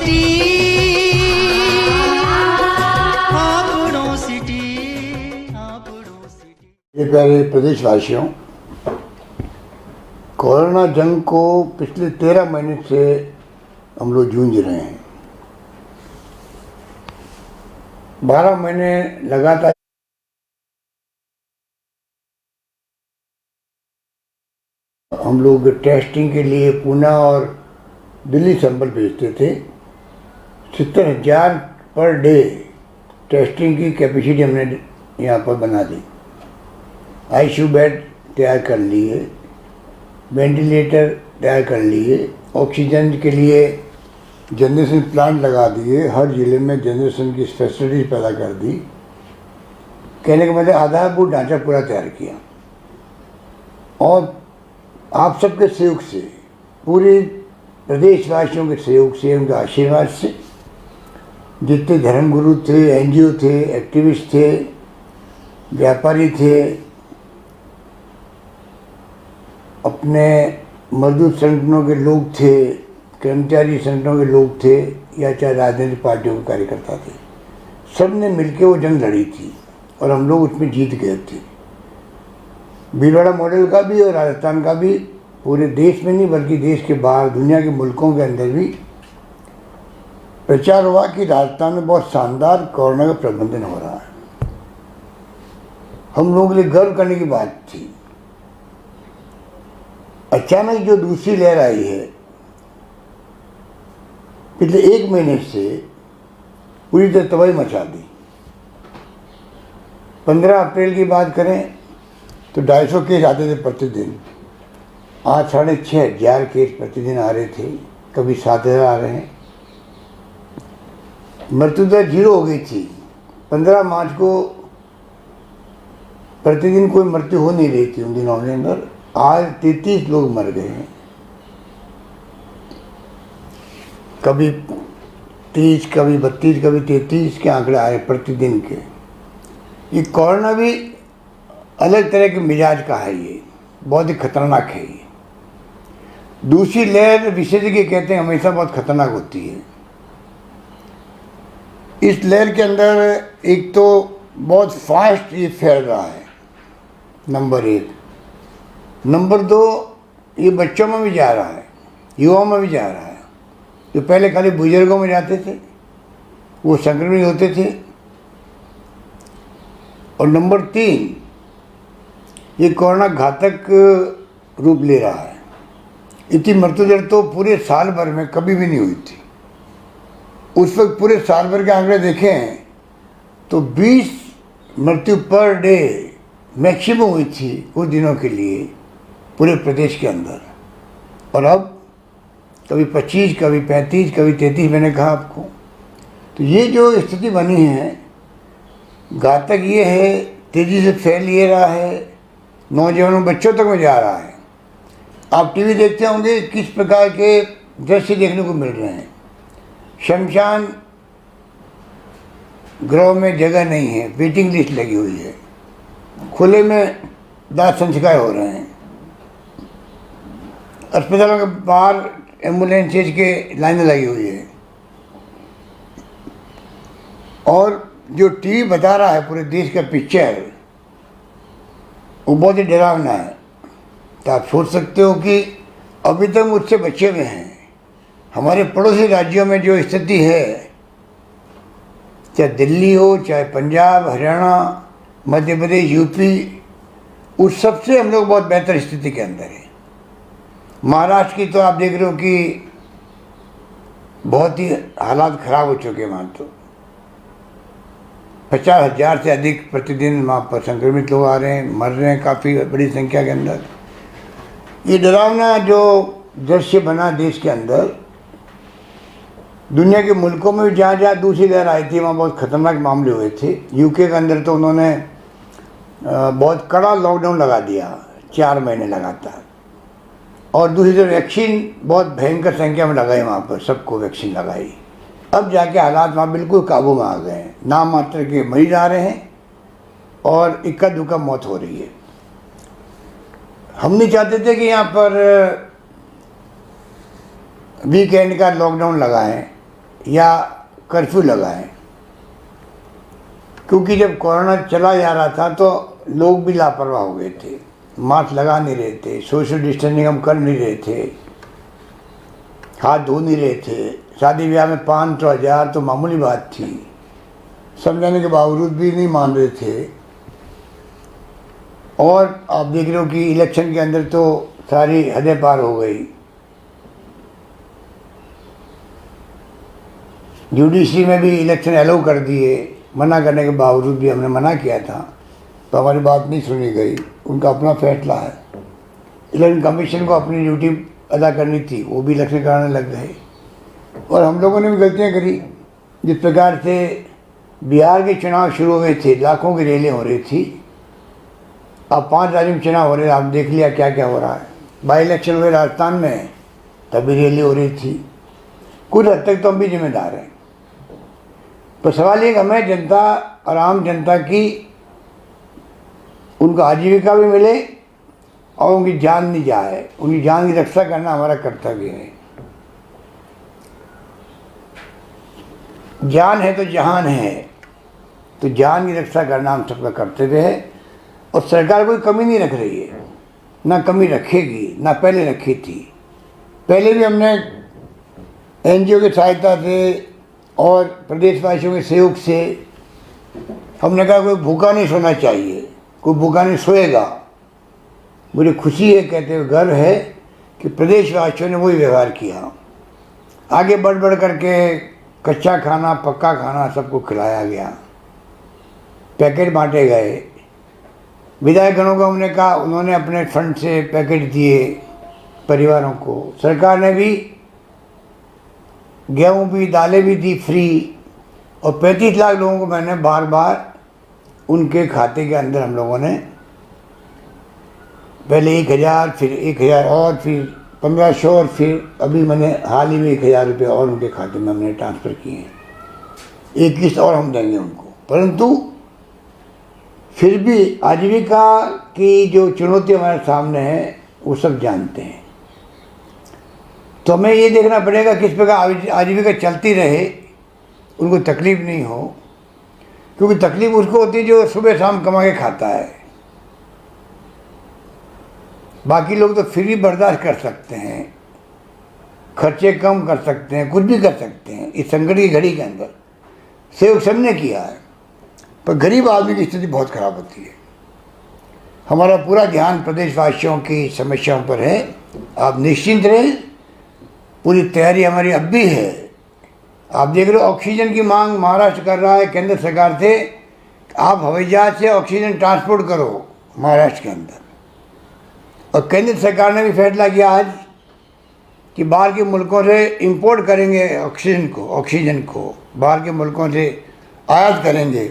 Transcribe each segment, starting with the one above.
City, आपड़ों city, आपड़ों city. ये प्यारे प्रदेशवासियों, कोरोना जंग को पिछले 13 महीने से हम लोग जूझ रहे हैं। 12 महीने लगातार हम लोग टेस्टिंग के लिए पुणे और दिल्ली सैंपल भेजते थे। 70,000 पर डे टेस्टिंग की कैपेसिटी हमने यहाँ पर बना दी। आईसीयू बेड तैयार कर लिए, वेंटिलेटर तैयार कर लिए, ऑक्सीजन के लिए जनरेशन प्लांट लगा दिए, हर ज़िले में जनरेशन की फैसिलिटीज पैदा कर दी। कहने का मतलब आधारभूत ढांचा पूरा तैयार किया। और आप सबके सहयोग से, पूरे प्रदेशवासियों के सहयोग से, उनके आशीर्वाद से, जितने धर्मगुरु थे, एनजीओ थे, एक्टिविस्ट थे, व्यापारी थे, अपने मजदूर संगठनों के लोग थे, कर्मचारी संगठनों के लोग थे, या चाहे राजनीतिक पार्टियों के कार्यकर्ता थे, सब ने मिलकर वो जंग लड़ी थी और हम लोग उसमें जीत गए थे। भीलवाड़ा मॉडल का भी और राजस्थान का भी पूरे देश में नहीं बल्कि देश के बाहर, दुनिया के मुल्कों के अंदर भी प्रचार हुआ कि राजस्थान में बहुत शानदार कोरोना का प्रबंधन हो रहा है। हम लोगों के लिए गर्व करने की बात थी। अचानक जो दूसरी लहर आई है, पिछले 1 महीने से पूरी तरह तबाही मचा दी। 15 अप्रैल की बात करें तो 250 केस आते थे प्रतिदिन। आज 6,500 केस प्रतिदिन आ रहे थे, कभी 7,000 आ रहे हैं। मृत्यु दर 0 हो गई थी। 15 मार्च को प्रतिदिन कोई मृत्यु हो नहीं रही थी उन दिनों के अंदर। आज 33 लोग मर गए हैं, कभी 30, कभी 32, कभी 33 के आंकड़े आए प्रतिदिन के। ये कोरोना भी अलग तरह के मिजाज का है, ये बहुत ही खतरनाक है। ये दूसरी लहर विशेषज्ञ कहते हैं हमेशा बहुत खतरनाक होती है। इस लहर के अंदर एक तो बहुत फास्ट ये फैल रहा है, नंबर 1। नंबर 2, ये बच्चों में भी जा रहा है, युवाओं में भी जा रहा है। जो पहले खाली बुजुर्गों में जाते थे वो संक्रमित होते थे। और नंबर 3, ये कोरोना घातक रूप ले रहा है। इतनी मृत्यु दर तो पूरे साल भर में कभी भी नहीं हुई थी। उस वक्त पूरे साल भर के आंकड़े देखें तो 20 मृत्यु पर डे मैक्सिमम हुई थी कुछ दिनों के लिए पूरे प्रदेश के अंदर। और अब कभी 25, कभी 35, कभी 33, मैंने कहा आपको। तो ये जो स्थिति बनी है, घातक ये है, तेज़ी से फैल ये रहा है, नौजवानों बच्चों तक में जा रहा है। आप टीवी देखते होंगे किस प्रकार के दृश्य देखने को मिल रहे हैं। शमशान गृह में जगह नहीं है, वेटिंग लिस्ट लगी हुई है, खुले में दाह संस्कार हो रहे हैं, अस्पतालों के बाहर एम्बुलेंसेज के लाइनें लगी हुई है। और जो टीवी बता रहा है पूरे देश का पिक्चर, वो बहुत ही डरावना है। तो आप सोच सकते हो कि अभी तक मुझसे बचे हुए हैं। हमारे पड़ोसी राज्यों में जो स्थिति है, चाहे दिल्ली हो, चाहे पंजाब, हरियाणा, मध्य प्रदेश, यूपी, उस सबसे हम लोग बहुत बेहतर स्थिति के अंदर है। महाराष्ट्र की तो आप देख रहे हो कि बहुत ही हालात ख़राब हो चुके हैं। वहाँ तो 50,000 से अधिक प्रतिदिन वहाँ पर संक्रमित लोग आ रहे हैं, मर रहे हैं काफ़ी बड़ी संख्या के अंदर। ये डरावना जो दृश्य बना देश के अंदर, दुनिया के मुल्कों में भी जहाँ जहाँ दूसरी लहर आई थी वहाँ बहुत ख़तरनाक मामले हुए थे। यूके के अंदर तो उन्होंने बहुत कड़ा लॉकडाउन लगा दिया 4 महीने लगातार। और दूसरी तरफ वैक्सीन बहुत भयंकर संख्या में लगाई, वहाँ पर सबको वैक्सीन लगाई। अब जाके हालात वहाँ बिल्कुल काबू में आ गए हैं। नाम मात्र के मरीज आ रहे हैं और इक्का दुक्का मौत हो रही है। हम नहीं चाहते थे कि यहाँ पर वीकेंड का लॉकडाउन लगाएं, या कर्फ्यू लगाएं, क्योंकि जब कोरोना चला जा रहा था तो लोग भी लापरवाह हो गए थे, मास्क लगा नहीं रहे थे, सोशल डिस्टेंसिंग हम कर नहीं रहे थे, हाथ धो नहीं रहे थे। शादी ब्याह में 500 1000 तो मामूली बात थी, समझाने के बावजूद भी नहीं मान रहे थे। और आप देख रहे हो कि इलेक्शन के अंदर तो सारी हदें पार हो गई। जुडिशरी में भी इलेक्शन अलाउ कर दिए, मना करने के बावजूद भी हमने मना किया था तो हमारी बात नहीं सुनी गई। उनका अपना फैसला है, इलेक्शन कमीशन को अपनी ड्यूटी अदा करनी थी, वो भी इलेक्शन कराने लग गए। और हम लोगों ने भी गलतियाँ करी। जिस प्रकार से बिहार के चुनाव शुरू हुए थे, लाखों की रैलियाँ हो रही थी। अब 5 राज्यों में चुनाव हो रहे हैं, आप देख लिया क्या क्या हो रहा है। बाई इलेक्शन हुए राजस्थान में, तभी रैली हो रही थी। कुछ हद तक तो हम भी जिम्मेदार हैं। तो सवाल ये कि हमें जनता और आम जनता की उनको आजीविका भी मिले और उनकी जान नहीं जाए, उनकी जान की रक्षा करना हमारा कर्तव्य है। जान है तो जहान है, तो जान की रक्षा करना हम सबका कर्तव्य है। और सरकार कोई कमी नहीं रख रही है, ना कमी रखेगी, ना पहले रखी थी। पहले भी हमने एनजीओ की सहायता से और प्रदेशवासियों के सहयोग से हमने कहा कोई भूखा नहीं सोना चाहिए, कोई भूखा नहीं सोएगा। मुझे खुशी है, कहते हुए गर्व है कि प्रदेशवासियों ने वही व्यवहार किया। आगे बढ़ बढ़ करके कच्चा खाना, पक्का खाना सबको खिलाया गया, पैकेट बांटे गए। विधायकगणों को हमने कहा, उन्होंने अपने फंड से पैकेट दिए परिवारों को। सरकार ने भी गेहूँ भी, दालें भी दी फ्री। और 35 लाख लोगों को मैंने बार बार उनके खाते के अंदर हम लोगों ने पहले 1000, फिर 1000 और फिर 1500 और फिर अभी मैंने हाल ही में 1000 रुपये और उनके खाते में हमने ट्रांसफ़र किए हैं। एक किस्त और हम देंगे उनको। परंतु फिर भी आजीविका की जो चुनौती हमारे सामने है वो सब जानते हैं। तो हमें ये देखना पड़ेगा किस प्रकार आजीविका चलती रहे, उनको तकलीफ़ नहीं हो। क्योंकि तकलीफ़ उसको होती है जो सुबह शाम कमा के खाता है। बाकी लोग तो फिर भी बर्दाश्त कर सकते हैं, खर्चे कम कर सकते हैं, कुछ भी कर सकते हैं इस संकट की घड़ी के अंदर। सहयोग सबने किया है, पर गरीब आदमी की स्थिति बहुत ख़राब होती है। हमारा पूरा ध्यान प्रदेशवासियों की समस्याओं पर है। आप निश्चिंत रहें, पूरी तैयारी हमारी अब भी है। आप देख रहे हो ऑक्सीजन की मांग महाराष्ट्र कर रहा है केंद्र सरकार से। आप हवाई जहाज से ऑक्सीजन ट्रांसपोर्ट करो महाराष्ट्र के अंदर। और केंद्र सरकार ने भी फैसला किया आज कि बाहर के मुल्कों से इंपोर्ट करेंगे ऑक्सीजन को बाहर के मुल्कों से आयात करेंगे।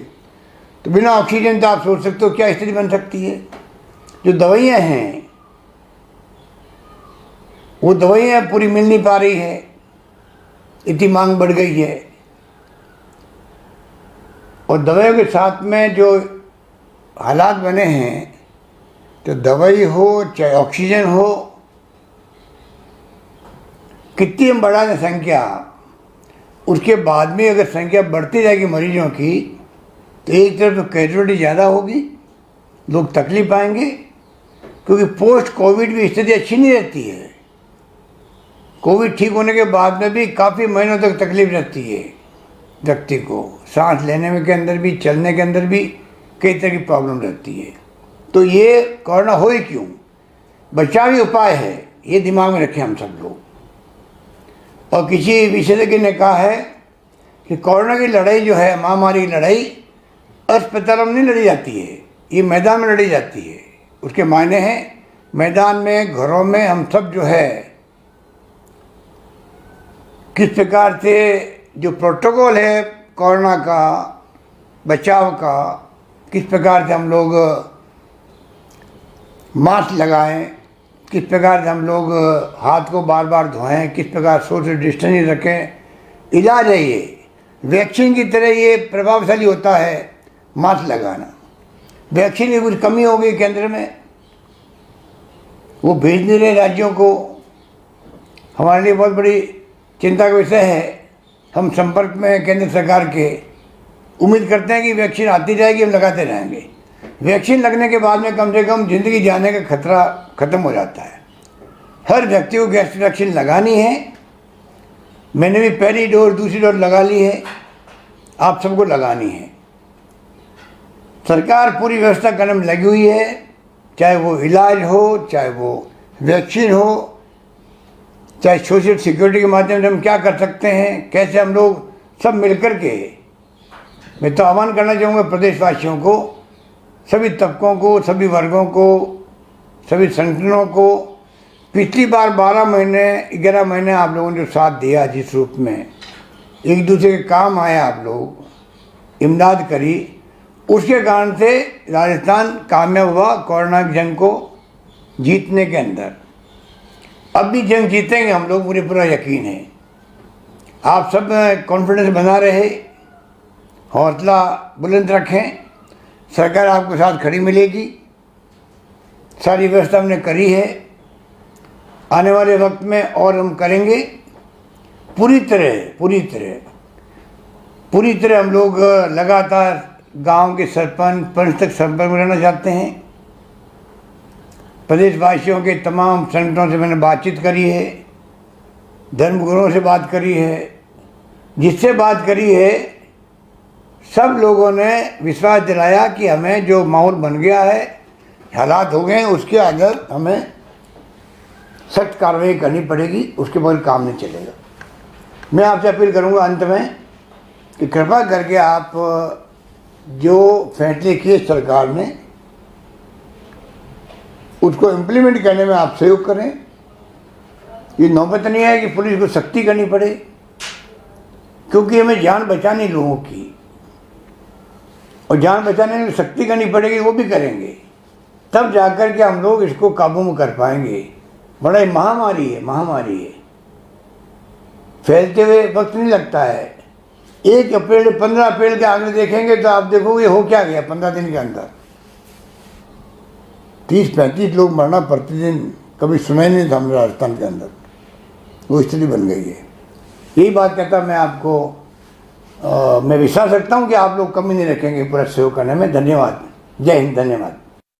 तो बिना ऑक्सीजन तो आप सोच सकते हो क्या स्थिति बन सकती है। जो दवाइयाँ हैं वो दवाइयाँ पूरी मिल नहीं पा रही है, इतनी मांग बढ़ गई है। और दवाइयों के साथ में जो हालात बने हैं, तो दवाई हो चाहे ऑक्सीजन हो, कितनी हम बढ़ा दें संख्या, उसके बाद में अगर संख्या बढ़ती जाएगी मरीजों की, तो एक तरफ तो कैजुअलिटी ज़्यादा होगी, लोग तकलीफ पाएंगे। क्योंकि पोस्ट कोविड भी स्थिति अच्छी नहीं रहती है। कोविड ठीक होने के बाद में भी काफ़ी महीनों तक तकलीफ रहती है व्यक्ति को, सांस लेने में के अंदर भी, चलने के अंदर भी कई तरह की प्रॉब्लम रहती है। तो ये कोरोना हो ही क्यों, बचावी उपाय है, ये दिमाग में रखें हम सब लोग। और किसी विशेषज्ञ ने कहा है कि कोरोना की लड़ाई जो है, महामारी की लड़ाई अस्पतालों में नहीं लड़ी जाती है, ये मैदान में लड़ी जाती है। उसके मायने हैं मैदान में, घरों में हम सब जो है किस प्रकार से जो प्रोटोकॉल है कोरोना का बचाव का, किस प्रकार से हम लोग मास्क लगाएं, किस प्रकार से हम लोग हाथ को बार बार धोएं, किस प्रकार सोशल डिस्टेंसिंग रखें। इलाज है ये, वैक्सीन की तरह ये प्रभावशाली होता है मास्क लगाना। वैक्सीन की कुछ कमी हो गई केंद्र में, वो भेज नहीं रहे राज्यों को। हमारे लिए बहुत बड़ी चिंता का विषय है हम संपर्क में हैं केंद्र सरकार के, उम्मीद करते हैं कि वैक्सीन आती जाएगी, हम लगाते रहेंगे। वैक्सीन लगने के बाद में कम से कम ज़िंदगी जाने का खतरा ख़त्म हो जाता है। हर व्यक्ति को वैक्सीन लगानी है। मैंने भी पहली डोज दूसरी डोज लगा ली है, आप सबको लगानी है। सरकार पूरी व्यवस्था करने में लगी हुई है, चाहे वो इलाज हो, चाहे वो वैक्सीन हो, चाहे सोशल सिक्योरिटी के माध्यम से हम क्या कर सकते हैं, कैसे हम लोग सब मिलकर के। मैं तो आह्वान करना चाहूँगा प्रदेशवासियों को, सभी तबकों को, सभी वर्गों को, सभी संगठनों को। पिछली बार 12 महीने 11 महीने आप लोगों ने जो साथ दिया, जिस रूप में एक दूसरे के काम आए, आप लोग इमदाद करी, उसके कारण से राजस्थान कामयाब हुआ कोरोना की जंग को जीतने के अंदर। अब भी जंग जीतेंगे हम लोग, मुझे पूरा यकीन है। आप सब कॉन्फिडेंस बना रहे, हौसला बुलंद रखें, सरकार आपके साथ खड़ी मिलेगी। सारी व्यवस्था हमने करी है, आने वाले वक्त में और हम करेंगे। पूरी तरह हम लोग लगातार गांव के सरपंच पंच तक संपर्क में रहना चाहते हैं। प्रदेशवासियों के तमाम संगठनों से मैंने बातचीत करी है, धर्मगुरुओं से बात करी है, जिससे बात करी है सब लोगों ने विश्वास दिलाया कि हमें जो माहौल बन गया है, हालात हो गए हैं, उसके अंदर हमें सख्त कार्रवाई करनी पड़ेगी, उसके बगैर काम नहीं चलेगा। मैं आपसे अपील करूंगा अंत में कि कृपा करके आप जो फैसले किए सरकार ने, उसको इम्प्लीमेंट करने में आप सहयोग करें। ये नौबत नहीं है कि पुलिस को सख्ती करनी पड़े, क्योंकि हमें जान बचानी लोगों की, और जान बचाने में सख्ती करनी पड़ेगी, वो भी करेंगे, तब जाकर के हम लोग इसको काबू में कर पाएंगे। बड़ा ही महामारी है, फैलते हुए वक्त नहीं लगता है। 1 अप्रैल 15 अप्रैल के आगे देखेंगे तो आप देखोगे हो क्या गया 15 दिन के अंदर। 30-35 लोग मरना प्रतिदिन, कभी सुना ही नहीं था हमारे राजस्थान के अंदर, वो स्थिति बन गई है। यही बात कहता मैं आपको मैं विश्वास रखता हूँ कि आप लोग कमी नहीं रखेंगे पूरा सहयोग करने में। धन्यवाद। जय हिंद। धन्यवाद।